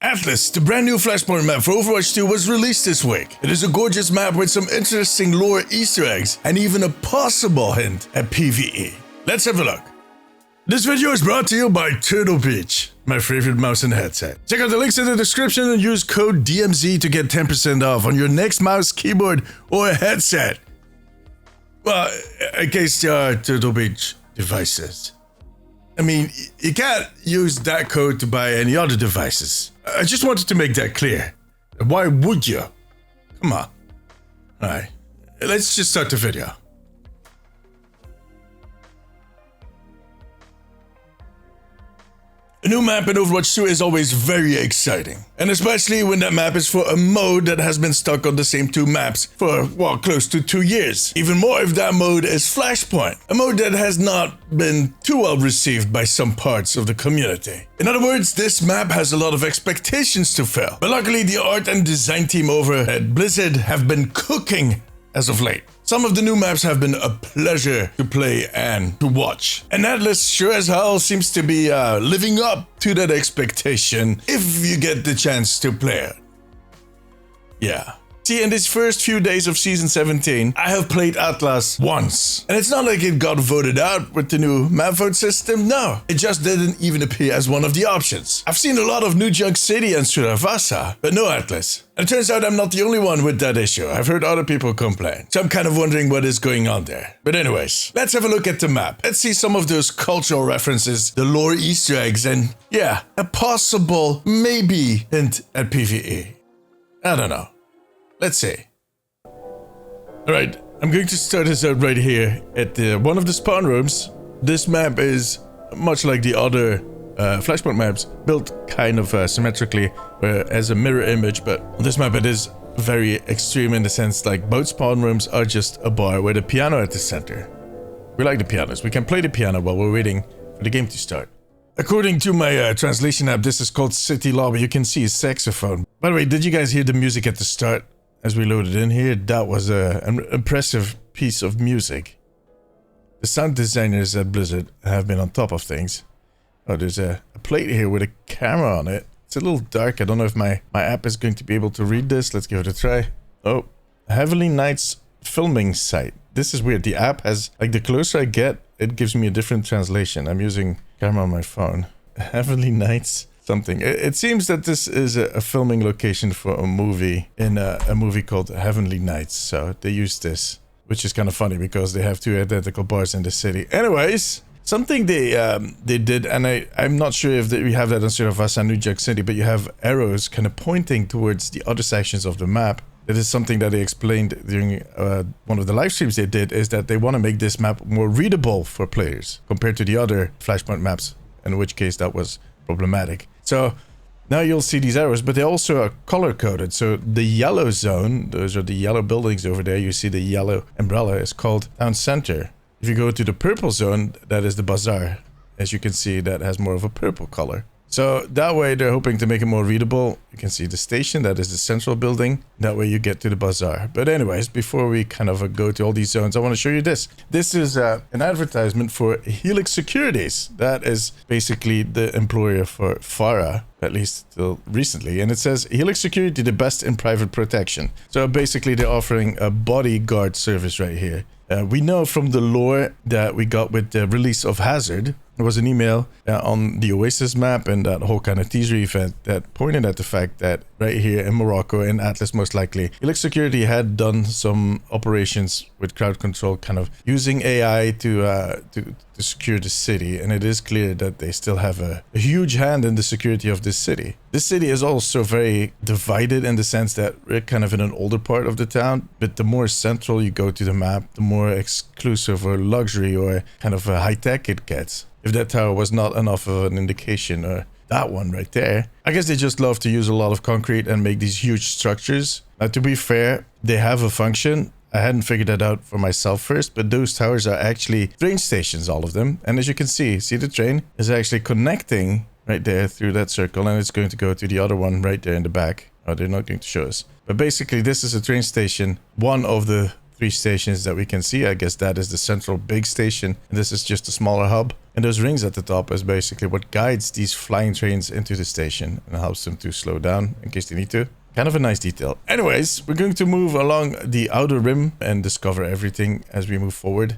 Aatlis, the brand new Flashpoint map for Overwatch 2 was released this week. It is a gorgeous map with some interesting lore Easter eggs and even a possible hint at PvE. Let's have a look. This video is brought to you by Turtle Beach, my favorite mouse and headset. Check out the links in the description and use code DMZ to get 10% off on your next mouse, keyboard, or headset. Well, in case there are Turtle Beach devices. I mean, you can't use that code to buy any other devices. I just wanted to make that clear. Why would you? Come on. Alright, let's just start the video. A new map in Overwatch 2 is always very exciting, and especially when that map is for a mode that has been stuck on the same two maps for, well, close to 2 years. Even more if that mode is Flashpoint, a mode that has not been too well received by some parts of the community. In other words, this map has a lot of expectations to fill, but luckily the art and design team over at Blizzard have been cooking as of late. Some of the new maps have been a pleasure to play and to watch. And Aatlis sure as hell seems to be living up to that expectation if you get the chance to play it. Yeah. See, in these first few days of Season 17, I have played Aatlis once. And it's not like it got voted out with the new map vote system, no. It just didn't even appear as one of the options. I've seen a lot of New Junk City and Suravasa, but no Aatlis. And it turns out I'm not the only one with that issue. I've heard other people complain. So I'm kind of wondering what is going on there. But anyways, let's have a look at the map. Let's see some of those cultural references, the lore Easter eggs, and yeah, a possible, maybe hint at PvE. I don't know. Let's see. Alright, I'm going to start this out right here at one of the spawn rooms. This map is much like the other Flashpoint maps, built kind of symmetrically as a mirror image, but on this map it is very extreme in the sense like both spawn rooms are just a bar with a piano at the center. We like the pianos. We can play the piano while we're waiting for the game to start. According to my translation app, this is called City Lobby. You can see a saxophone. By the way, did you guys hear the music at the start? As we loaded in here, that was an impressive piece of music. The sound designers at Blizzard have been on top of things. Oh, there's a plate here with a camera on it. It's a little dark. I don't know if my app is going to be able to read this. Let's give it a try. Oh, Heavenly Nights filming site. This is weird. The app has, like, the closer I get, it gives me a different translation. I'm using camera on my phone. Heavenly Nights something. It seems that this is a filming location for a movie in a movie called Heavenly Nights. So they use this, which is kind of funny because they have two identical bars in the city. Anyways, something they did, and I'm not sure if we have that in Suravasa and New Jack City, but you have arrows kind of pointing towards the other sections of the map. It is something that they explained during one of the live streams they did, is that they want to make this map more readable for players compared to the other Flashpoint maps, in which case that was problematic. So now you'll see these arrows, but they also are color coded. So the yellow zone, those are the yellow buildings over there. You see the yellow umbrella is called Town Center. If you go to the purple zone, that is the bazaar. As you can see, that has more of a purple color. So that way they're hoping to make it more readable. You can see the station, that is the central building. That way you get to the bazaar. But anyways, before we kind of go to all these zones, I want to show you this. This is an advertisement for Helix Securities. That is basically the employer for Farah, at least till recently. And it says, Helix Security, the best in private protection. So basically they're offering a bodyguard service right here. We know from the lore that we got with the release of Hazard, there was an email on the Oasis map and that whole kind of teaser event that pointed at the fact that right here in Morocco, in Aatlis most likely, Helix Security had done some operations with crowd control, kind of using AI to secure the city. And it is clear that they still have a huge hand in the security of this city. This city is also very divided in the sense that we're kind of in an older part of the town, but the more central you go to the map, the more exclusive or luxury or kind of high-tech it gets. If that tower was not enough of an indication, or that one right there, I guess they just love to use a lot of concrete and make these huge structures. Now, to be fair, they have a function. I hadn't figured that out for myself first, but those towers are actually train stations, all of them. And as you can see the train is actually connecting right there through that circle, and it's going to go to the other one right there in the back. Oh, they're not going to show us. But basically, this is a train station, one of the 3 stations that we can see. I guess that is the central big station, and this is just a smaller hub. And those rings at the top is basically what guides these flying trains into the station and helps them to slow down in case they need to. Kind of a nice detail. Anyways, we're going to move along the outer rim and discover everything as we move forward.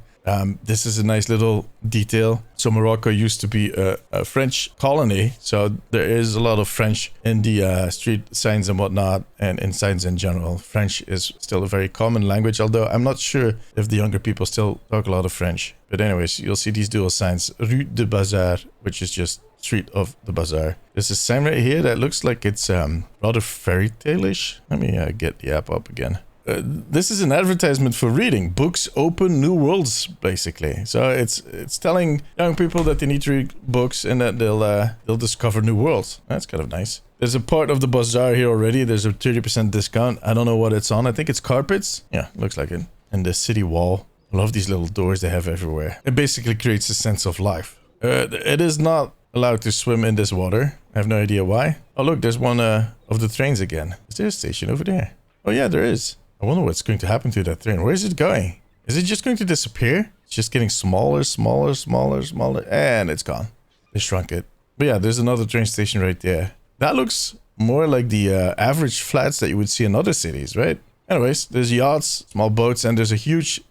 This is a nice little detail. So Morocco used to be a French colony, so there is a lot of French in the street signs and whatnot, and in signs in general. French is still a very common language, although I'm not sure if the younger people still talk a lot of French. But anyways, you'll see these dual signs. Rue de Bazaar, which is just street of the bazaar. There's a sign right here that looks like it's rather fairy tale-ish. Let me get the app up again. This is an advertisement for reading. Books open new worlds, basically. So it's telling young people that they need to read books and that they'll discover new worlds. That's kind of nice. There's a part of the bazaar here already. There's a 30% discount. I don't know what it's on. I think it's carpets. Yeah, looks like it. And the city wall. I love these little doors they have everywhere. It basically creates a sense of life. It is not allowed to swim in this water. I have no idea why. Oh, look, there's one of the trains again. Is there a station over there? Oh, yeah, there is. I wonder what's going to happen to that train. Where is it going? Is it just going to disappear? It's just getting smaller, smaller, smaller, smaller, and it's gone. They shrunk it. But yeah, there's another train station right there. That looks more like the average flats that you would see in other cities, right? Anyways, there's yachts, small boats, and there's a huge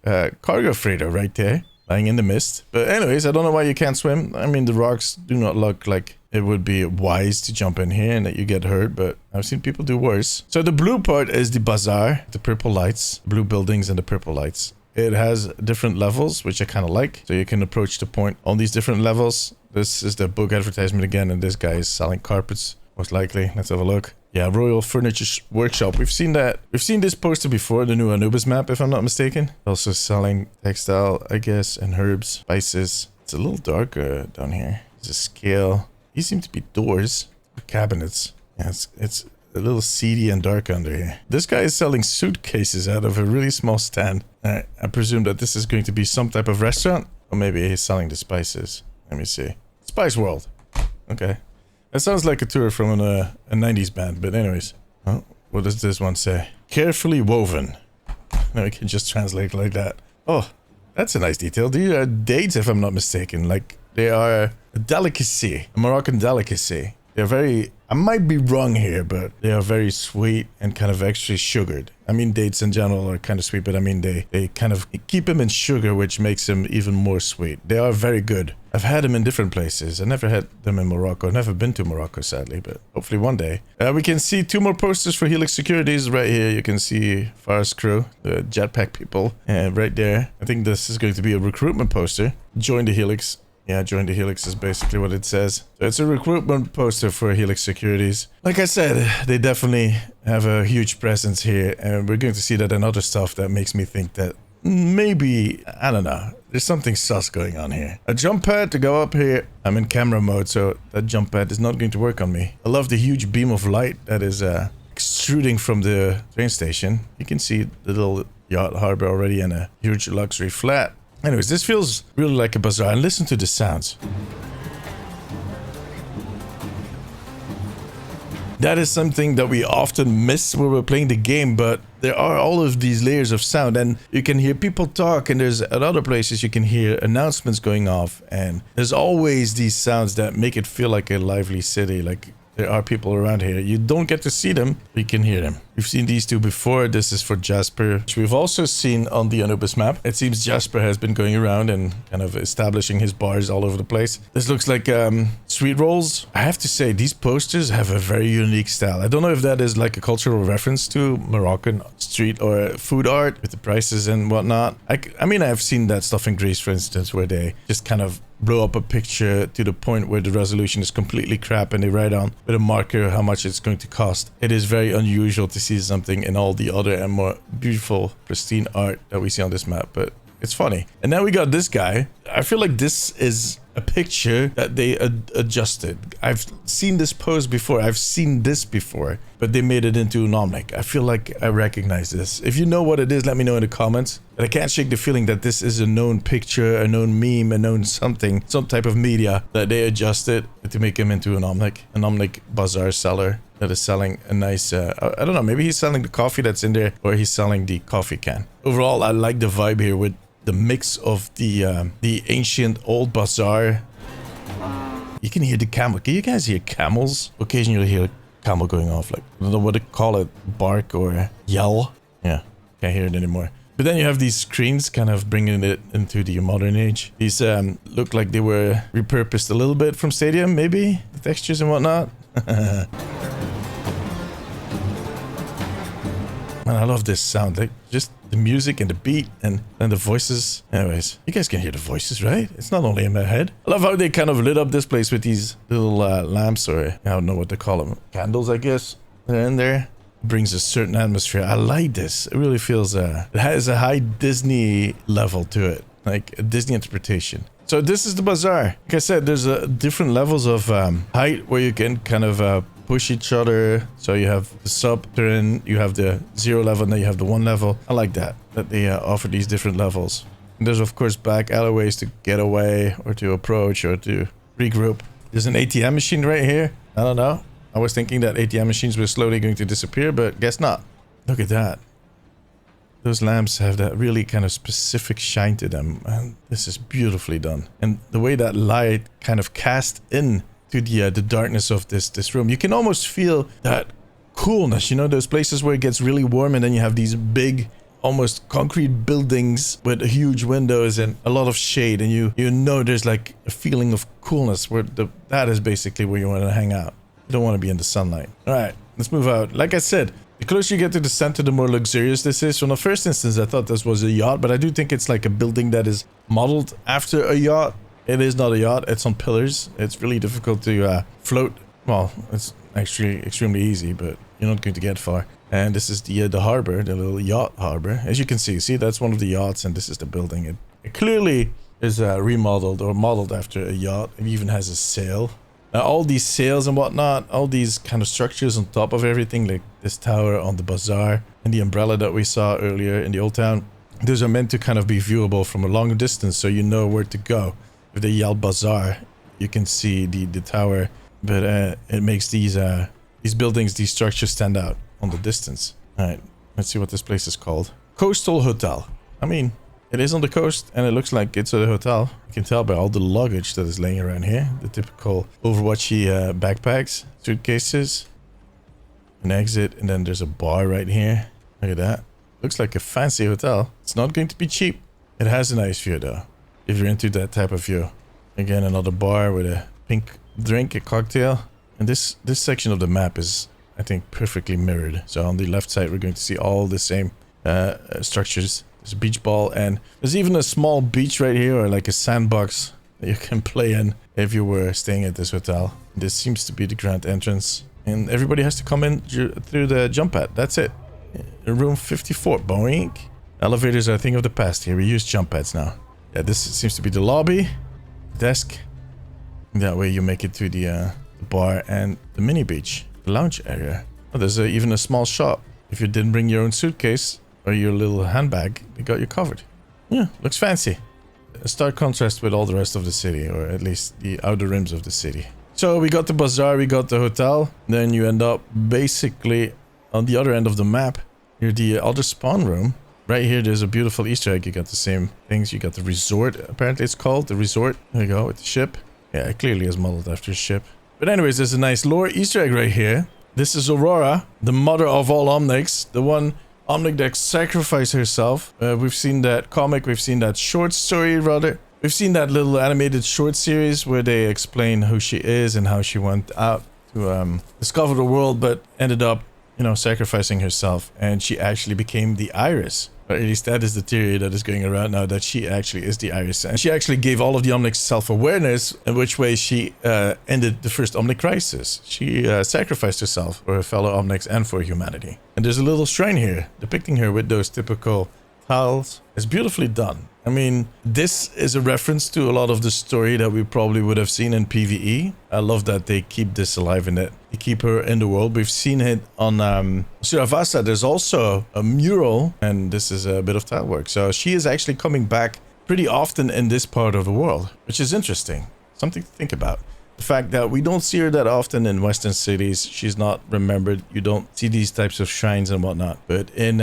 cargo freighter right there, lying in the mist. But anyways, I don't know why you can't swim. I mean, the rocks do not look like it would be wise to jump in here and that you get hurt, but I've seen people do worse. So the blue part is the bazaar, the purple lights, blue buildings and the purple lights. It has different levels, which I kind of like. So you can approach the point on these different levels. This is the book advertisement again, and this guy is selling carpets, most likely. Let's have a look. Yeah, Royal Furniture Workshop. We've seen that. We've seen this poster before, the new Anubis map, if I'm not mistaken. Also selling textile, I guess, and herbs, spices. It's a little darker down here. There's a scale. These seem to be doors or cabinets. Yeah, it's a little seedy and dark under here. This guy is selling suitcases out of a really small stand. I presume that this is going to be some type of restaurant, or maybe he's selling the spices. Let me see. Spice World. Okay. That sounds like a tour from a 90s band, but anyways. Oh, what does this one say? Carefully woven. Now we can just translate like that. Oh, that's a nice detail. These are dates, if I'm not mistaken. Like, they are a delicacy, a Moroccan delicacy. They're very, I might be wrong here, but they are very sweet and kind of extra sugared. I mean, dates in general are kind of sweet, but I mean, they kind of keep them in sugar, which makes them even more sweet. They are very good. I've had them in different places. I never had them in Morocco. I've never been to Morocco, sadly, but hopefully one day. We can see 2 more posters for Helix Securities right here. You can see Far's crew, the jetpack people, right there. I think this is going to be a recruitment poster. Join the Helix. Yeah, join the Helix is basically what it says. So it's a recruitment poster for Helix Securities. Like I said, they definitely have a huge presence here, and we're going to see that in other stuff that makes me think that maybe, I don't know, there's something sus going on here. A jump pad to go up here. I'm in camera mode, so that jump pad is not going to work on me. I love the huge beam of light that is extruding from the train station. You can see the little yacht harbor already and a huge luxury flat. Anyways, this feels really like a bazaar, and listen to the sounds. That is something that we often miss when we're playing the game, but there are all of these layers of sound, and you can hear people talk, and there's at other places you can hear announcements going off, and there's always these sounds that make it feel like a lively city, like there are people around here. You don't get to see them, but you can hear them. We've seen these two before. This is for Jasper, which we've also seen on the Anubis map. It seems Jasper has been going around and kind of establishing his bars all over the place. This looks like sweet rolls. I have to say, these posters have a very unique style. I don't know if that is like a cultural reference to Moroccan street or food art with the prices and whatnot. I mean, I've seen that stuff in Greece, for instance, where they just kind of blow up a picture to the point where the resolution is completely crap and they write on with a marker how much it's going to cost. It is very unusual to see something in all the other and more beautiful, pristine art that we see on this map, but it's funny. And now we got this guy. I feel like this is a picture that they adjusted. I've seen this pose before. I've seen this before, but they made it into an Omnic. I feel like I recognize this. If you know what it is, let me know in the comments. But I can't shake the feeling that this is a known picture, a known meme, a known something, some type of media that they adjusted to make him into an Omnic bazaar seller that is selling a nice, I don't know, maybe he's selling the coffee that's in there, or he's selling the coffee can. Overall, I like the vibe here with the mix of the ancient old bazaar. You can hear the camel. Can you guys hear camels? Occasionally you hear a camel going off, like, I don't know what to call it, bark or yell. Yeah, can't hear it anymore. But then you have these screens kind of bringing it into the modern age. These look like they were repurposed a little bit from Stadium, maybe? The textures and whatnot. Man, I love this sound. Like, just the music and the beat and the voices. Anyways, you guys can hear the voices, right? It's not only in my head. I love how they kind of lit up this place with these little lamps, or I don't know what to call them. Candles, I guess. They're in there. It brings a certain atmosphere. I like this. It really feels, it has a high Disney level to it. Like a Disney interpretation. So this is the bazaar. Like I said, there's different levels of height where you can kind of push each other. So you have the sub turn, you have the 0 level, and then you have the 1 level. I like that they offer these different levels. And there's of course back alleyways to get away or to approach or to regroup. There's an ATM machine right here. I don't know. I was thinking that ATM machines were slowly going to disappear, but guess not. Look at that. Those lamps have that really kind of specific shine to them, and this is beautifully done. And the way that light kind of cast in to the darkness of this room, you can almost feel that coolness. You know, those places where it gets really warm, and then you have these big, almost concrete buildings with huge windows and a lot of shade, and you know there's like a feeling of coolness where that is basically where you want to hang out. You don't want to be in the sunlight. All right, let's move out. Like I said, the closer you get to the center, the more luxurious this is. From the first instance, I thought this was a yacht, but I do think it's like a building that is modeled after a yacht. It is not a yacht, it's on pillars. It's really difficult to float. Well, it's actually extremely easy, but you're not going to get far. And this is the harbor, the little yacht harbor. As you can see, that's one of the yachts, and this is the building. It clearly is remodeled or modeled after a yacht. It even has a sail. All these sails and whatnot, all these kind of structures on top of everything, like this tower on the bazaar and the umbrella that we saw earlier in the old town, those are meant to kind of be viewable from a long distance, so you know where to go. If they yell bazaar, you can see the tower, but it makes these buildings, these structures stand out on the distance. All right, let's see what this place is called. Coastal Hotel. I mean, it is on the coast, and it looks like it's a hotel. You can tell by all the luggage that is laying around here. The typical Overwatchy backpacks, suitcases, an exit, and then there's a bar right here. Look at that. Looks like a fancy hotel. It's not going to be cheap. It has a nice view though, if you're into that type of view. Again, another bar with a pink drink, a cocktail. And this section of the map is, I think, perfectly mirrored. So on the left side, we're going to see all the same structures. There's a beach ball, and there's even a small beach right here, or like a sandbox that you can play in if you were staying at this hotel. This seems to be the grand entrance, and everybody has to come in through the jump pad. That's it. Room 54. Boink. Elevators are a thing of the past here. We use jump pads now. Yeah, this seems to be the lobby, desk. That way you make it to the bar and the mini beach, the lounge area. Oh, there's even a small shop. If you didn't bring your own suitcase or your little handbag, they got you covered. Yeah, looks fancy. A stark contrast with all the rest of the city, or at least the outer rims of the city. So we got the bazaar, we got the hotel. Then you end up basically on the other end of the map. Near the other spawn room. Right here, there's a beautiful Easter egg. You got the same things. You got the resort, apparently it's called. The resort. There you go, with the ship. Yeah, it clearly is modeled after a ship. But anyways, there's a nice lore Easter egg right here. This is Aurora, the mother of all Omnics. The one Omnic that sacrificed herself. We've seen that comic. We've seen that short story, rather. We've seen that little animated short series where they explain who she is and how she went out to discover the world, but ended up, you know, sacrificing herself. And she actually became the Iris. Or at least that is the theory that is going around now, that she actually is the Iris. And she actually gave all of the Omnics self-awareness, in which way she ended the first Omnic crisis. She sacrificed herself for her fellow Omnics and for humanity. And there's a little shrine here, depicting her with those typical tiles. It's beautifully done. I mean, this is a reference to a lot of the story that we probably would have seen in PvE. I love that they keep this alive in it. They keep her in the world. We've seen it on Suravasa. There's also a mural, and this is a bit of tile work. So she is actually coming back pretty often in this part of the world, which is interesting. Something to think about. The fact that we don't see her that often in Western cities. She's not remembered. You don't see these types of shrines and whatnot. But in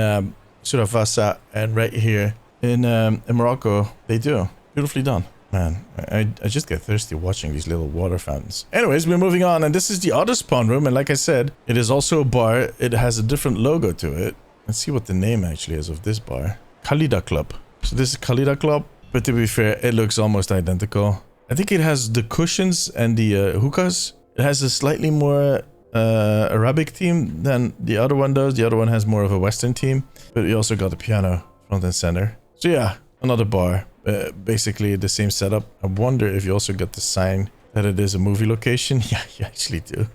Suravasa and right here in Morocco, they do. Beautifully done. Man, I just get thirsty watching these little water fountains. Anyways, we're moving on, and this is the other spawn room, and like I said, it is also a bar. It has a different logo to it. Let's see what the name actually is of this bar. Khalida Club. So this is Khalida Club, but to be fair, it looks almost identical. I think it has the cushions and the hookahs. It has a slightly more Arabic theme than the other one does. The other one has more of a Western theme, but you also got the piano front and center. So yeah, another bar, basically the same setup. I wonder if you also got the sign that it is a movie location. Yeah, you actually do.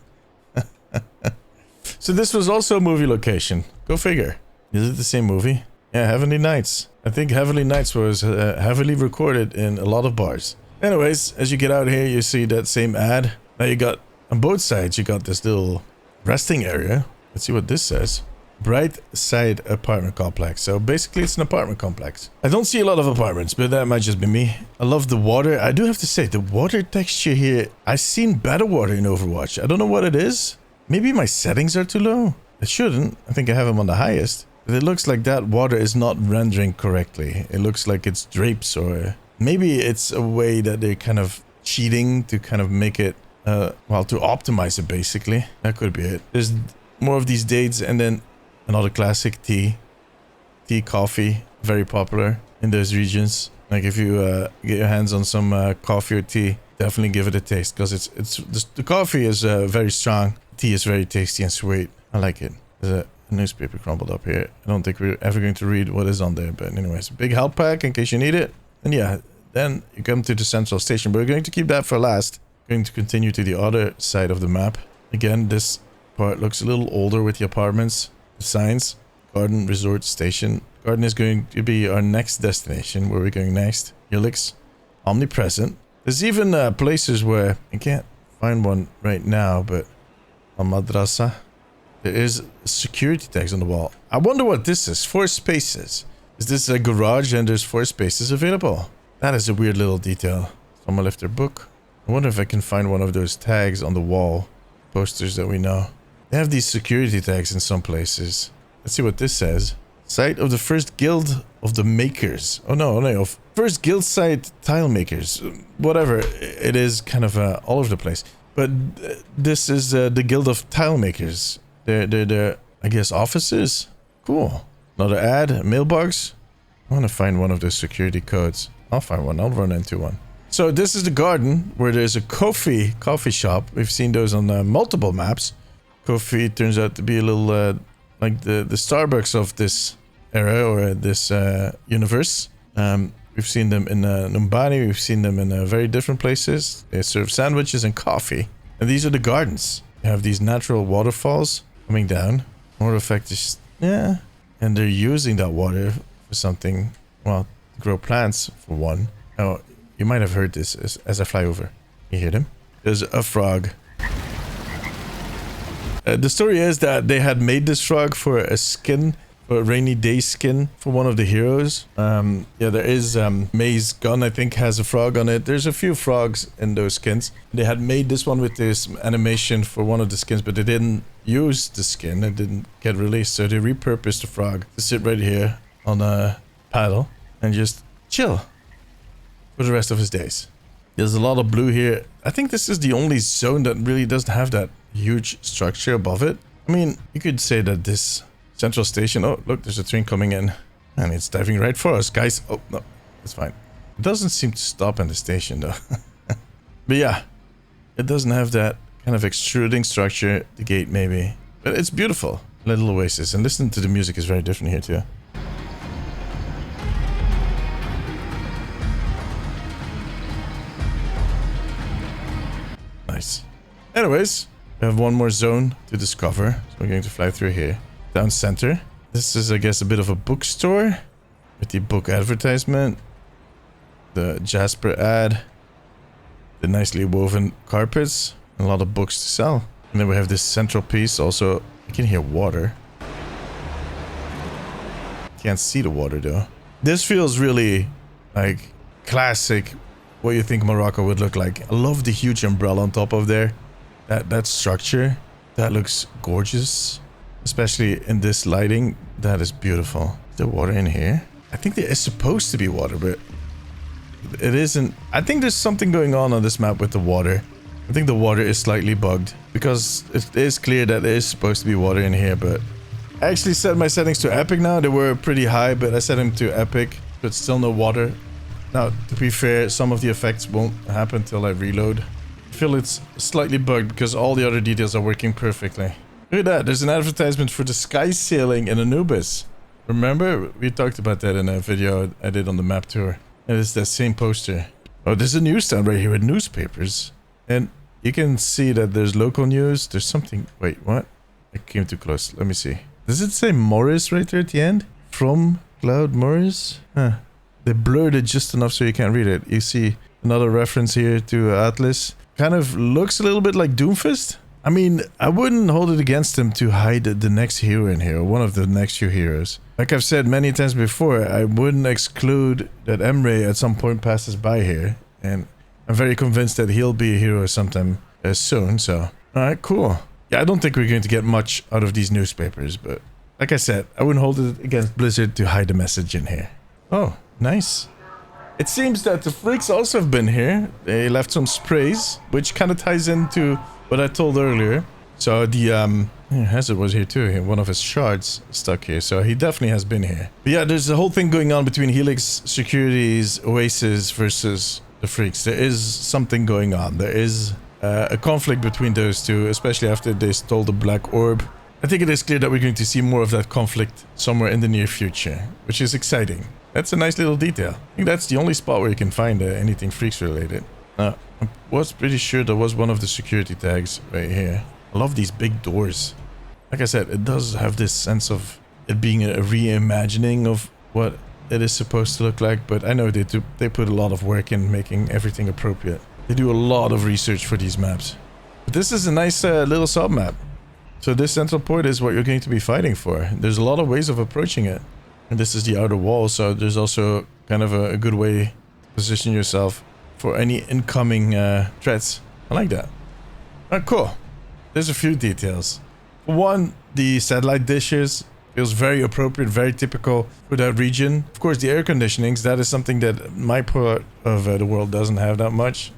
So this was also a movie location. Go figure. Is it the same movie? Yeah, Heavenly Nights. I think Heavenly Nights was heavily recorded in a lot of bars. Anyways, as you get out here, you see that same ad. Now you got, on both sides, you got this little resting area. Let's see what this says. Bright Side Apartment Complex. So basically it's an apartment complex. I don't see a lot of apartments, but that might just be me. I love the water. I do have to say, the water texture here, I've seen better water in Overwatch. I don't know what it is. Maybe my settings are too low. It shouldn't. I think I have them on the highest. But it looks like that water is not rendering correctly. It looks like it's drapes, or maybe it's a way that they're kind of cheating to kind of make it, well, to optimize it basically. That could be it. There's more of these dates, and then another classic tea, coffee, very popular in those regions. Like if you get your hands on some coffee or tea, definitely give it a taste, because the coffee is very strong. Tea is very tasty and sweet. I like it. There's a newspaper crumpled up here. I don't think we're ever going to read what is on there, but anyways, big help pack in case you need it. And yeah, then you come to the central station, but we're going to keep that for last. Going to continue to the other side of the map. Again, this part looks a little older with the apartments. Signs. Garden Resort Station. Garden is going to be our next destination. Where we're going next. Helix. Omnipresent. There's even places where I can't find one right now, but Al Madrasa. There is security tags on the wall. I wonder what this is. 4 spaces. Is this a garage and there's 4 spaces available? That is a weird little detail. Someone left their book. I wonder if I can find one of those tags on the wall. Posters that we know. They have these security tags in some places. Let's see what this says. Site of the first guild of the makers. Oh no, of first guild site tile makers. Whatever. It is kind of all over the place. But this is the guild of tile makers. They're I guess offices. Cool. Another ad, a mailbox. I want to find one of those security codes. I'll find one. I'll run into one. So this is the garden where there's a coffee shop. We've seen those on multiple maps. Coffee turns out to be a little like the Starbucks of this era, or this universe. We've seen them in Numbani. We've seen them in very different places. They serve sandwiches and coffee. And these are the gardens. You have these natural waterfalls coming down. Water effect is, yeah. And they're using that water for something. Well, grow plants for one. Oh, you might have heard this as I fly over. You hear them? There's a frog. The story is that they had made this frog for a skin, for a rainy day skin for one of the heroes. Yeah, there is May's gun, I think, has a frog on it. There's a few frogs in those skins. They had made this one with this animation for one of the skins, but they didn't use the skin. It didn't get released, so they repurposed the frog to sit right here on a paddle and just chill for the rest of his days. There's a lot of blue here. I think this is the only zone that really doesn't have that huge structure above it. I mean, you could say that this central station... Oh, look, there's a train coming in. And it's diving right for us, guys. Oh, no, it's fine. It doesn't seem to stop in the station, though. But yeah, it doesn't have that kind of extruding structure. The gate, maybe. But it's beautiful. Little oasis. And listening to the music is very different here, too. Nice. Anyways, we have one more zone to discover. So we're going to fly through here. Down center. This is, I guess, a bit of a bookstore with the book advertisement. the Jasper ad, the nicely woven carpets, and a lot of books to sell. And then we have this central piece. Also, you can hear water. Can't see the water though. This feels really like classic, what you think Morocco would look like. I love the huge umbrella on top of there. That structure, that looks gorgeous. Especially in this lighting, that is beautiful. Is there water in here? I think there is supposed to be water, but it isn't. I think there's something going on this map with the water. I think the water is slightly bugged because it is clear that there is supposed to be water in here, but I actually set my settings to epic now. They were pretty high, but I set them to epic, but still no water. Now, to be fair, some of the effects won't happen till I reload. I feel it's slightly bugged because all the other details are working perfectly. Look at that, there's an advertisement for the sky sailing in Anubis. Remember? We talked about that in a video I did on the map tour. And it's that same poster. Oh, there's a newsstand right here with newspapers. And you can see that there's local news. There's something... Wait, what? I came too close. Let me see. Does it say Morris right there at the end? From Cloud Morris? Huh. They blurred it just enough so you can't read it. You see another reference here to Aatlis. Kind of looks a little bit like Doomfist. I mean, I wouldn't hold it against him to hide the next hero in here, or one of the next few heroes. Like I've said many times before, I wouldn't exclude that Emre at some point passes by here, and I'm very convinced that he'll be a hero sometime soon, so... Alright, cool. Yeah, I don't think we're going to get much out of these newspapers, but... Like I said, I wouldn't hold it against Blizzard to hide the message in here. Oh, nice. It seems that the freaks also have been here. They left some sprays, which kind of ties into what I told earlier. So the Hazard was here too. One of his shards stuck here, so he definitely has been here. But yeah, there's a whole thing going on between Helix Securities, Oasis versus the freaks. There is something going on. There is a conflict between those two, especially after they stole the Black Orb. I think it is clear that we're going to see more of that conflict somewhere in the near future, which is exciting. That's a nice little detail. I think that's the only spot where you can find anything freaks related. I was pretty sure there was one of the security tags right here. I love these big doors. Like I said, it does have this sense of it being a reimagining of what it is supposed to look like, but I know they put a lot of work in making everything appropriate. They do a lot of research for these maps. But this is a nice little sub-map. So this central point is what you're going to be fighting for. There's a lot of ways of approaching it. And this is the outer wall, so there's also kind of a good way to position yourself for any incoming threats. I like that. Alright, cool. There's a few details. For one, the satellite dishes feels very appropriate, very typical for that region. Of course, the air conditionings, that is something that my part of the world doesn't have that much.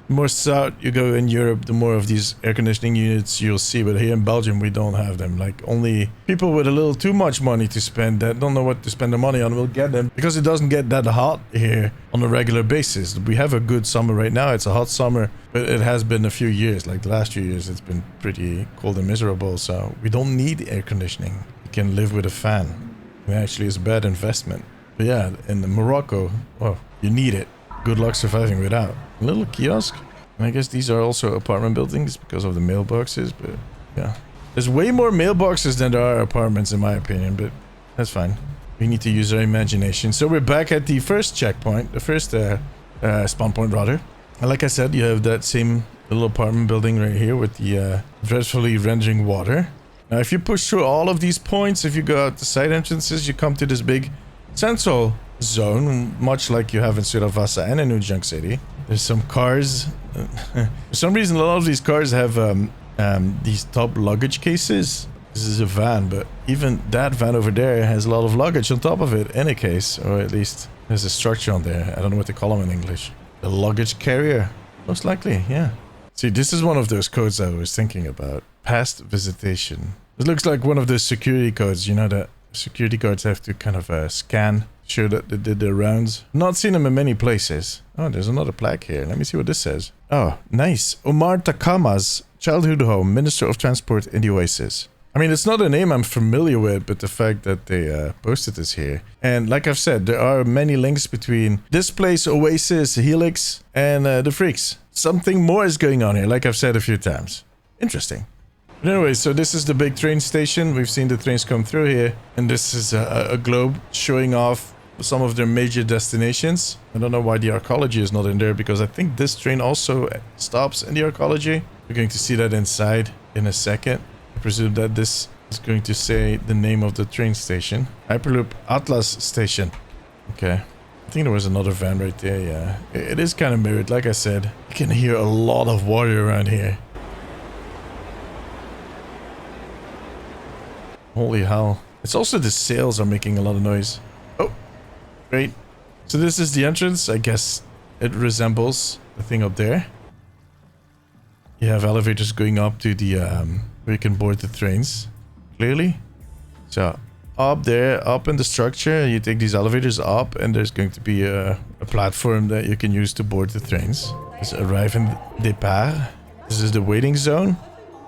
The more south you go in Europe, the more of these air conditioning units you'll see. But here in Belgium, we don't have them. Like, only people with a little too much money to spend that don't know what to spend their money on will get them. Because it doesn't get that hot here on a regular basis. We have a good summer right now. It's a hot summer, but it has been a few years. Like the last few years, it's been pretty cold and miserable. So we don't need air conditioning. You can live with a fan. It actually is a bad investment. But yeah, in Morocco, well, you need it. Good luck surviving without. A little kiosk. And I guess these are also apartment buildings because of the mailboxes, but yeah. There's way more mailboxes than there are apartments in my opinion, but that's fine. We need to use our imagination. So we're back at the first checkpoint, the first spawn point rather. And like I said, you have that same little apartment building right here with the dreadfully rendering water. Now if you push through all of these points, if you go out the side entrances, you come to this big central zone, much like you have in Surabaya and in New Junk City. There's some cars. For some reason, a lot of these cars have these top luggage cases. This is a van, but even that van over there has a lot of luggage on top of it in a case, or at least there's a structure on there. I don't know what they call them in English. The luggage carrier, most likely, yeah. See, this is one of those codes I was thinking about. Past visitation. It looks like one of those security codes, you know, that security guards have to kind of scan, show that they did their rounds. Not seen them in many places. Oh, there's another plaque here. Let me see what this says. Oh, nice. Omar Takama's childhood home, Minister of Transport in the Oasis. I mean, it's not a name I'm familiar with, but the fact that they posted this here. And like I've said, there are many links between this place, Oasis, Helix, and the Freaks. Something more is going on here, like I've said a few times. Interesting. But anyway, so this is the big train station. We've seen the trains come through here. And this is a globe showing off some of their major destinations. I don't know why the arcology is not in there, because I think this train also stops in the arcology. We're going to see that inside in a second. I presume that this is going to say the name of the train station. Hyperloop Aatlis station. Okay. I think there was another van right there, yeah. It is kind of mirrored, like I said. You can hear a lot of water around here. Holy hell. It's also the sails are making a lot of noise. Oh, great. So this is the entrance. I guess it resembles the thing up there. You have elevators going up to the, where you can board the trains. Clearly. So, up there, up in the structure, you take these elevators up, and there's going to be a platform that you can use to board the trains. This arrive in départ. This is the waiting zone.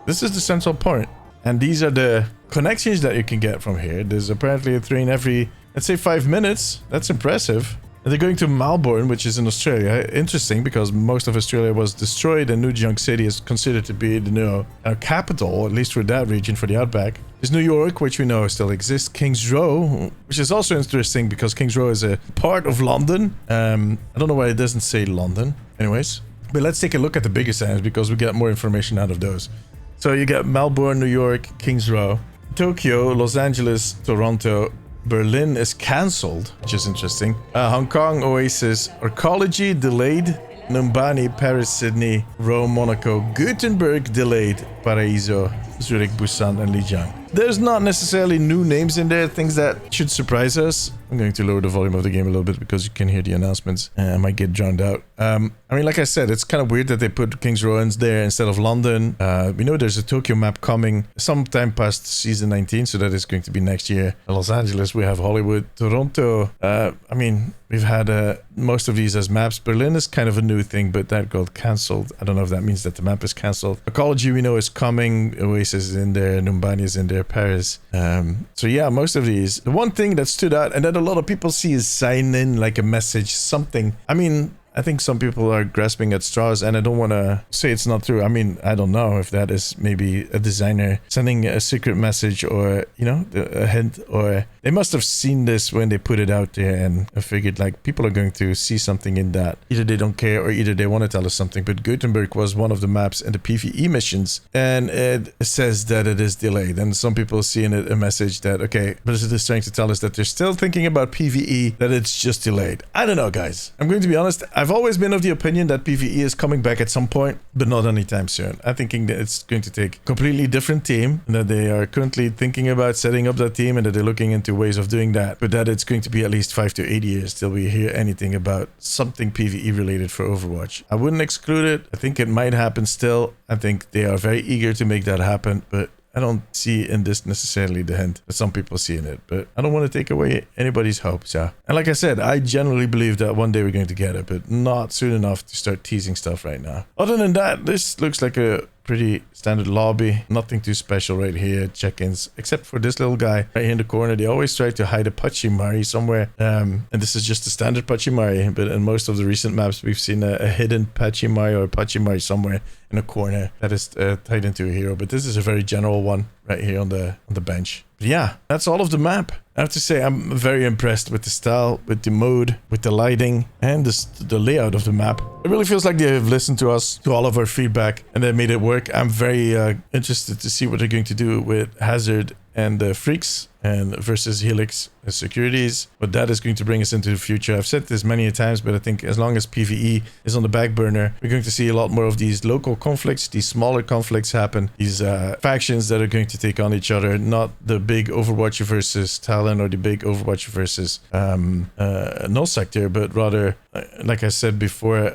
This is the central point. And these are the connections that you can get from here. There's apparently a train every, let's say, 5 minutes. That's impressive. And they're going to Melbourne, which is in Australia. Interesting, because most of Australia was destroyed, and New Junk City is considered to be the capital, at least for that region, for the Outback. There's New York, which we know still exists. Kings Row, which is also interesting because Kings Row is a part of London. I don't know why it doesn't say London. Anyways, but let's take a look at the bigger cities because we get more information out of those. So you get Melbourne, New York, Kings Row, Tokyo, Los Angeles, Toronto. Berlin is cancelled, which is interesting. Hong Kong, Oasis, Arcology delayed. Numbani, Paris, Sydney, Rome, Monaco, Gothenburg delayed. Paraiso, Zurich, Busan, and Lijiang. There's not necessarily new names in there, things that should surprise us. I'm going to lower the volume of the game a little bit because you can hear the announcements. I might get drowned out. I mean, like I said, it's kind of weird that they put Kings Row there instead of London. We know there's a Tokyo map coming sometime past season 19, so that is going to be next year. In Los Angeles, we have Hollywood. Toronto, I mean, we've had most of these as maps. Berlin is kind of a new thing, but that got cancelled. I don't know if that means that the map is cancelled. Ecology, we know, is coming. Oasis is in there. Numbani is in there. Paris. So yeah, most of these. The one thing that stood out and that a lot of people see is sign in, like a message, something. I mean, I think some people are grasping at straws, and I don't want to say it's not true. I mean, I don't know if that is maybe a designer sending a secret message, or, you know, a hint, or they must have seen this when they put it out there and figured like people are going to see something in that. Either they don't care or either they want to tell us something. But Gothenburg was one of the maps in the PvE missions, and it says that it is delayed. And some people see in it a message that, okay, Blizzard is trying to tell us that they're still thinking about PvE, that it's just delayed. I don't know, guys. I'm going to be honest. I've always been of the opinion that PvE is coming back at some point, but not anytime soon. I'm thinking that it's going to take a completely different team, and that they are currently thinking about setting up that team, and that they're looking into ways of doing that, but that it's going to be at least 5 to 8 years till we hear anything about something PvE related for Overwatch. I wouldn't exclude it. I think it might happen still. I think they are very eager to make that happen, but I don't see in this necessarily the hint that some people see in it, but I don't want to take away anybody's hopes, yeah. And like I said, I generally believe that one day we're going to get it, but not soon enough to start teasing stuff right now. Other than that, this looks like a pretty standard lobby. Nothing too special right here. Check-ins, except for this little guy right here in the corner. They always try to hide a Pachimari somewhere. And this is just a standard Pachimari, but in most of the recent maps, we've seen a hidden Pachimari or Pachimari somewhere in a corner that is tied into a hero. But this is a very general one right here on the bench. But yeah, that's all of the map. I have to say, I'm very impressed with the style, with the mode, with the lighting, and the layout of the map. It really feels like they have listened to us, to all of our feedback, and they made it work. I'm very interested to see what they're going to do with Hazard and Freaks and versus Helix securities, but that is going to bring us into the future. I've said this many times, but I think as long as PvE is on the back burner, we're going to see a lot more of these local conflicts, these smaller conflicts happen, these factions that are going to take on each other, not the big Overwatch versus Talon or the big Overwatch versus Null Sector, but rather, like I said before,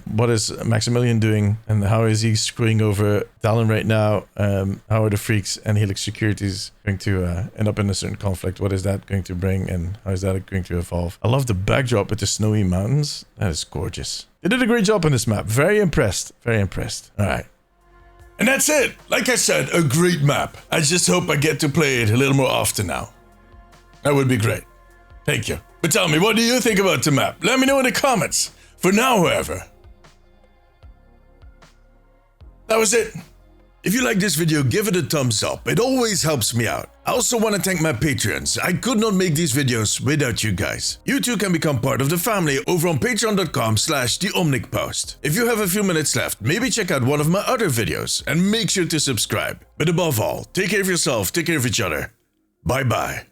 what is Maximilian doing and how is he screwing over Talon right now? How are the Freaks and Helix securities going to end up in a certain conflict? What is that going to bring, and how is that going to evolve? I love the backdrop with the snowy mountains. That is gorgeous. They did a great job on this map. Very impressed. Very impressed. All right. And that's it. Like I said, a great map. I just hope I get to play it a little more often now. That would be great. Thank you. But tell me, what do you think about the map? Let me know in the comments. For now, however, that was it. If you like this video, give it a thumbs up. It always helps me out. I also want to thank my patrons. I could not make these videos without you guys. You too can become part of the family over on patreon.com/theomnicpost. If you have a few minutes left, maybe check out one of my other videos and make sure to subscribe. But above all, take care of yourself, take care of each other. Bye bye.